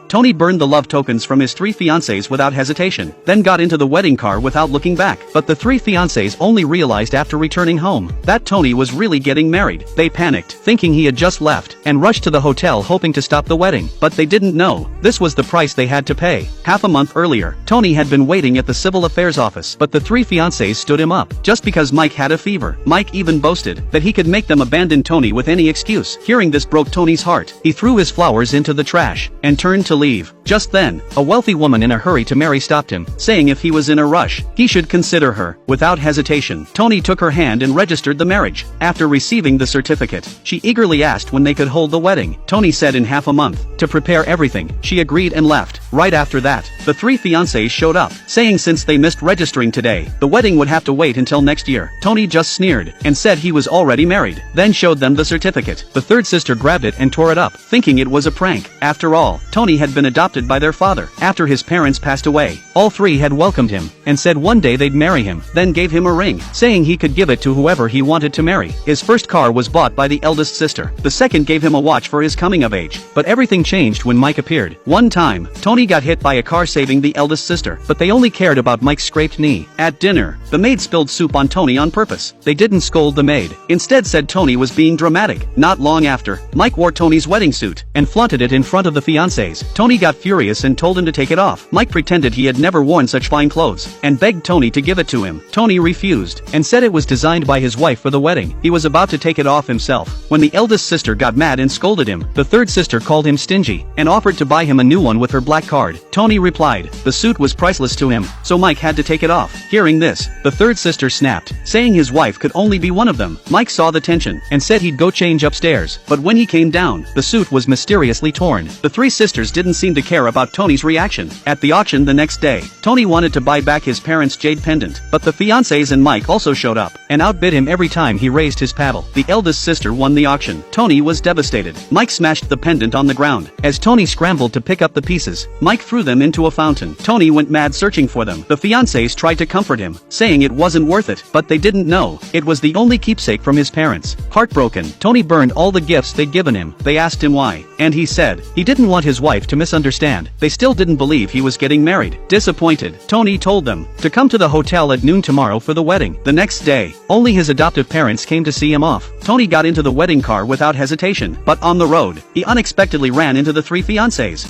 Tony burned the love tokens from his 3 fiancées without hesitation, then got into the wedding car without looking back. But the 3 fiancées only realized after returning home that Tony was really getting married. They panicked, thinking he had just left, and rushed to the hotel hoping to stop the wedding. But they didn't know this was the price they had to pay. Half a month earlier, Tony had been waiting at the civil affairs office, but the 3 fiancés stood him up just because Mike had a fever. Mike even boasted that he could make them abandon Tony with any excuse. Hearing this broke Tony's heart. He threw his flowers into the trash and turned to leave. Just then, a wealthy woman in a hurry to marry stopped him, saying if he was in a rush, he should consider her. Without hesitation, Tony took her hand and registered the marriage. After receiving the certificate, she eagerly asked when they could hold the wedding. Tony said in half a month. To prepare everything, she agreed and left. Right after that, the 3 fiancés showed up, saying since they missed registering today, the wedding would have to wait until next year. Tony just sneered and said he was already married, then showed them the certificate. The 3rd sister grabbed it and tore it up, thinking it was a prank. After all, Tony had been adopted by their father. After his parents passed away, all 3 had welcomed him and said one day they'd marry him, then gave him a ring, saying he could give it to whoever he wanted to marry. His first car was bought by the eldest sister. The second gave him a watch for his coming of age. But everything changed when Mike appeared. One time, Tony got hit by a car, saving the eldest sister, but they only cared about Mike's scraped knee. At dinner, the maid spilled soup on Tony on purpose. They didn't scold the maid, instead said Tony was being dramatic. Not long after, Mike wore Tony's wedding suit and flaunted it in front of the fiancés. Tony got furious and told him to take it off. Mike pretended he had never worn such fine clothes and begged Tony to give it to him. Tony refused and said it was designed by his wife for the wedding. He was about to take it off himself when the eldest sister got mad and scolded him. The 3rd sister called him stingy and offered to buy him a new one with her black card. Tony replied the suit was priceless to him, so Mike had to take it off. Hearing this, the 3rd sister snapped, saying his wife could only be one of them. Mike saw the tension and said he'd go change upstairs, but when he came down, the suit was mysteriously torn. The 3 sisters didn't seem to care about Tony's reaction. At the auction the next day, Tony wanted to buy back his parents' jade pendant, but the fiancés and Mike also showed up and outbid him every time he raised his paddle. The eldest sister won the auction. Tony was devastated. Mike smashed the pendant on the ground. As Tony scrambled to pick up the pieces, Mike threw them into a fountain. Tony went mad searching for them. The fiancés tried to comfort him, saying it wasn't worth it, but they didn't know it was the only keepsake from his parents. Heartbroken, Tony burned all the gifts they'd given him. They asked him why, and he said he didn't want his wife to misunderstand. They still didn't believe he was getting married. Disappointed, Tony told them to come to the hotel at noon tomorrow for the wedding. The next day, only his adoptive parents came to see him off. Tony got into the wedding car without hesitation, but on the road, he unexpectedly ran into the 3 fiancés.